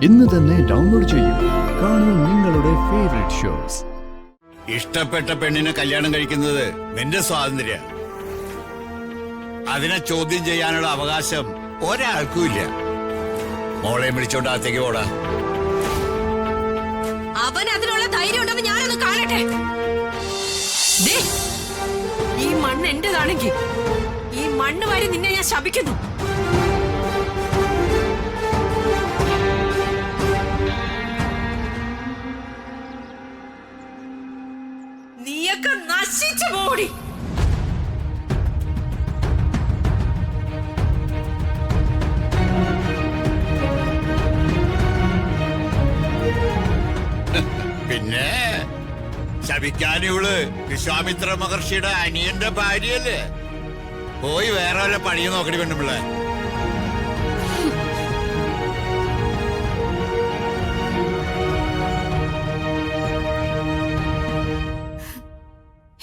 ഇന്ന് തന്നെ ഡൗൺലോഡ് ചെയ്യൂ. കാണൂ നിങ്ങളുടെ ഫേവറേറ്റ് ഷോസ്. ഇഷ്ടപ്പെട്ട പെണ്ണിനെ കല്യാണം കഴിക്കുന്നത് നിന്റെ സ്വാതന്ത്ര്യ. അതിനെ ചോദ്യം ചെയ്യാനുള്ള അവകാശം ഒരാൾക്കും ഇല്ല. മോളെ വിളിച്ചോണ്ട് അകത്തേക്ക് പോടാ. അവൻ അതിനുള്ള ധൈര്യം ഉണ്ടെന്ന് ഞാനൊന്ന് കാണട്ടെ. ഈ മണ്ണ് എന്റേതാണെങ്കിൽ ഈ മണ്ണ് വാരി നിന്നെ ഞാൻ ശപിക്കുന്നു. നീയൊക്കെ നശിച്ചു പോടി. പിന്നെ ശപിക്കാനിവള് വിശ്വാമിത്ര മഹർഷിയുടെ അനിയന്റെ ഭാര്യയല്ലേ? പോയി വേറെ വല്ല പണിയും നോക്കടി പെണ്ണുപിള്ളേ.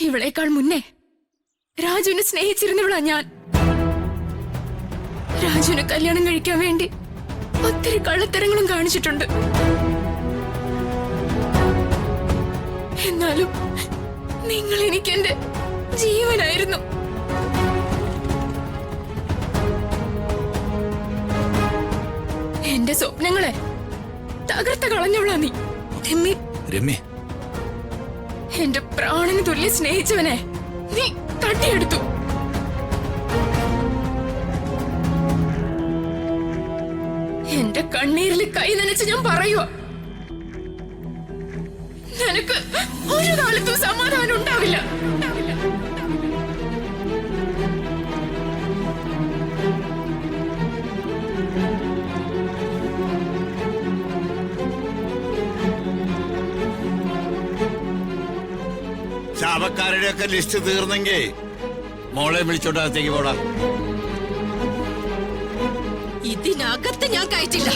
ഇവളേക്കാൾ മുന്നേ രാജുവിനെ സ്നേഹിച്ചിരുന്നവളാ ഞാൻ. രാജുവിനെ കല്യാണം കഴിക്കാൻ വേണ്ടി ഒത്തിരി കള്ളത്തരങ്ങളും കാണിച്ചിട്ടുണ്ട്. എന്നാലും നിങ്ങൾ എനിക്ക് എന്റെ ജീവനായിരുന്നു. എന്റെ സ്വപ്നങ്ങളെ തകർത്ത് കളഞ്ഞവളാ നീ രമ്യ. എന്റെ പ്രാണന് തുല്യ സ്നേഹിച്ചവനെ നീ തട്ടിയെടുത്തു. എന്റെ കണ്ണീരിൽ കൈ നനച്ച് ഞാൻ പറയുക, നിനക്ക് ഒരു കാലത്തും സമാധാനം ഉണ്ടാവില്ല. ശാപക്കാരുടെ ഒക്കെ ലിസ്റ്റ് തീർന്നെങ്കിൽ മോളെ വിളിച്ചോണ്ട് അകത്തേക്ക് പോടാ. ഇതിനകത്ത് ഞാൻ കയറ്റില്ല.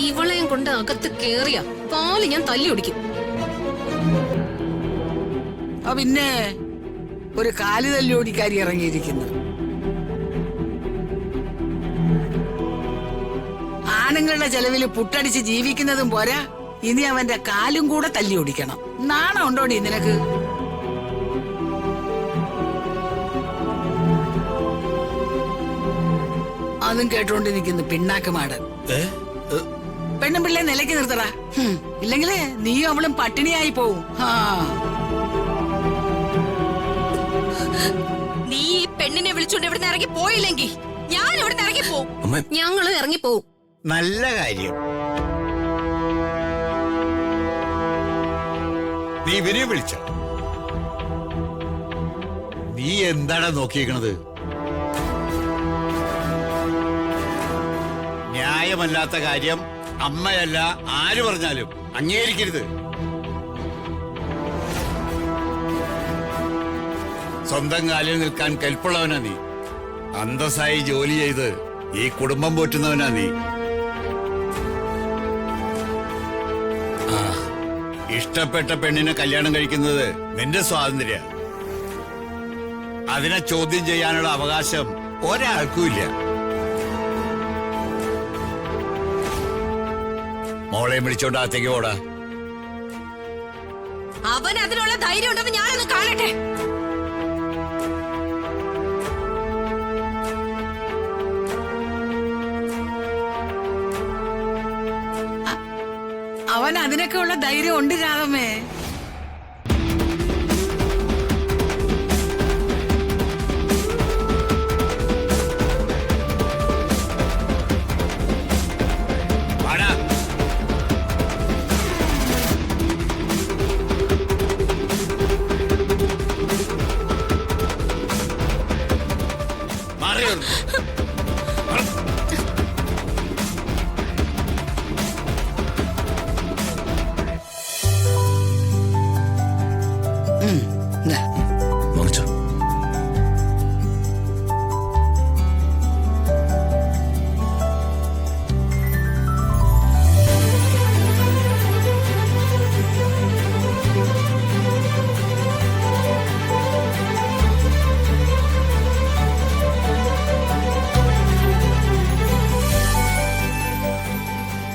ഇവളെയും കൊണ്ട് അകത്ത് കേറിയ പാല് ഞാൻ തല്ലി ഒടിക്കും. പിന്നെ ഒരു കാല് തല്ലി ഓടിക്കാരി ഇറങ്ങിയിരിക്കുന്നു. ആണുങ്ങളുടെ ചെലവിൽ പുട്ടടിച്ച് ജീവിക്കുന്നതും പോരാ, ഇനി അവന്റെ കാലും കൂടെ തല്ലി ഓടിക്കണം. നാണം ഉണ്ടോടി നിനക്ക്? അതും കേട്ടോണ്ട് നിൽക്കുന്നു പിണ്ണാക്കുമാട്. പെണ്ണും പിള്ളേ നിലയ്ക്ക് നിർത്തടാ. ഇല്ലെങ്കിലേ നീയും അവളും പട്ടിണിയായി പോവും. നീ ഈ പെണ്ണിനെ വിളിച്ചോണ്ട് ഇവിടുന്ന് ഇറങ്ങി പോയില്ലെങ്കിൽ ഞാൻ ഇവിടുന്ന് ഇറങ്ങി പോവും. ഞങ്ങള് ഇറങ്ങി പോവും. നല്ല കാര്യം. നീ ഇവരെ വിളിച്ച നീ എന്താണ് നോക്കിയേക്കണത്? ന്യായമല്ലാത്ത കാര്യം അമ്മയല്ല ആര് പറഞ്ഞാലും അംഗീകരിക്കരുത്. സ്വന്തം കാലിൽ നിൽക്കാൻ കെൽപ്പുള്ളവനാ നീ. അന്തസ്സായി ജോലി ചെയ്ത് ഈ കുടുംബം പോറ്റുന്നവനാ നീ. ഇഷ്ടപ്പെട്ട പെണ്ണിനെ കല്യാണം കഴിക്കുന്നത് നിന്റെ സ്വാതന്ത്ര്യ. അതിനെ ചോദ്യം ചെയ്യാനുള്ള അവകാശം ഒരാൾക്കും ഇല്ല. മോളെ വിളിച്ചോണ്ട് അകത്തേക്ക് പോടാ. അവൻ അതിനുള്ള ധൈര്യം ഉണ്ടെന്ന് ഞാനൊന്ന് കാണട്ടെ. അവൻ അതിനൊക്കെ ഉള്ള ധൈര്യം ഉണ്ട് രാധമ്മേ.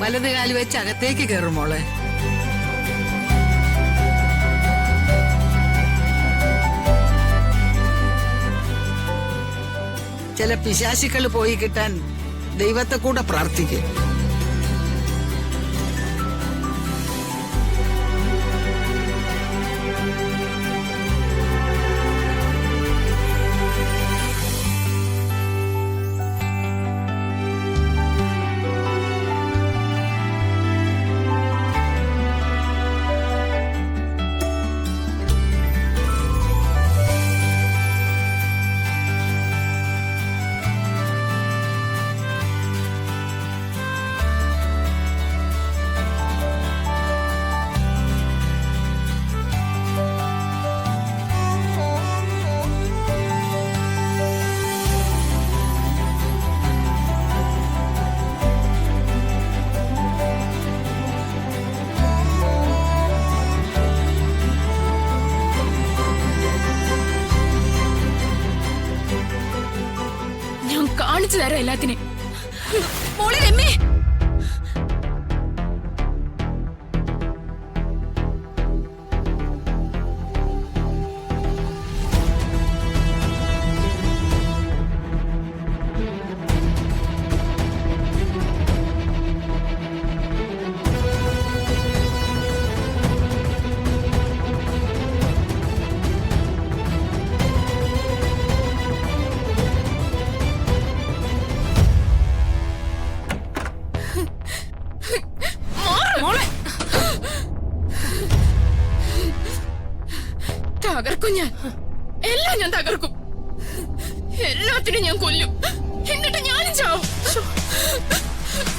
വലത് കാല് വെച്ച് അകത്തേക്ക് കയറും മോളെ. ചില പിശാചുക്കൾ പോയി കിട്ടാൻ ദൈവത്തെ കൂടെ പ്രാർത്ഥിക്കും. ഞാൻ കാണിച്ചു തരാം എല്ലാത്തിനെയും. മോളെ രമ്യേ, തകർക്കും ഞാൻ. എല്ലാം ഞാൻ തകർക്കും. എല്ലാത്തിനും ഞാൻ കൊല്ലും. എന്നിട്ട് ഞാനും ചാവും.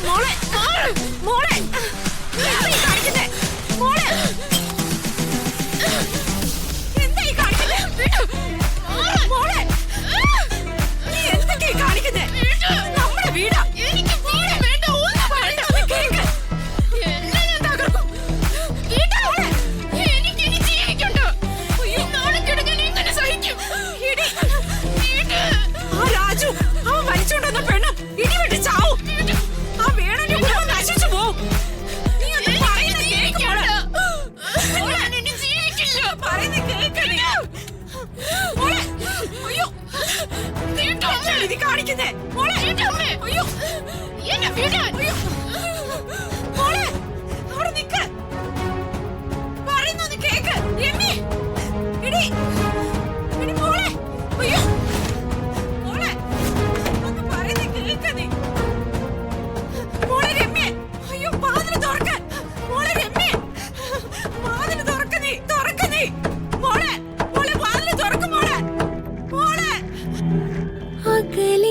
മോളെ, മോളെ, എന്താ ഈ കാണിക്കുന്നെ? മോളെ, എന്താ ഈ കാണിക്കുന്നെ? മോളെ, നീ എന്തൊക്കെ ഈ കാണിക്കുന്നെ? നമ്മുടെ വീടാ. എനിക്ക് വീട് വേണ്ട, ഒന്നും വേണ്ട. കേക്ക്. എല്ലാം ഞാൻ തകർക്കും. വീട്ടാ മോളെ, എനിക്ക് ഇനി ജീവിക്കണ്ട. ഈ നാണക്കേട് ഞാൻ എങ്ങനെ സഹിക്കും? ഇടി. വീട്. ആ രാജു, അവൻ വലിച്ചോണ്ടുവന്ന പെണ്ണ് ഇടിവെട്ടി ചാവും. ആ വേണന്റെ കുടുംബം നശിച്ചു പോവും. നീ ഒന്ന് പറയുന്നത് കേക്ക് മോളെ. ഞാൻ ഇനി ജീവിക്കില്ല. പറയുന്നത് കേക്ക് നീ. മോളെ, അയ്യോ, എന്താണ് ഇത് കാണിക്കുന്നെ? മോളെ, അയ്യോ, എന്നെ വിടാൻ. അയ്യോ, മോളെ, അവിടെ നിക്ക്. പറയുന്നൊന്ന് കേക്ക്. രമ്യ, എടി, എടി മോളെ, അയ്യോ, മോളെ, ഒന്ന് പറയുന്നത് കേക്ക് നീ. മോളെ രമ്യ, അയ്യോ, വാതില് തുറക്ക്. മോളെ രമ്യ, വാതില് തുറക്ക് നീ, തുറക്ക് നീ. മോളെ, മോളെ, വാതില് തുറക്ക് മോളെ. മോളെ. അകലെ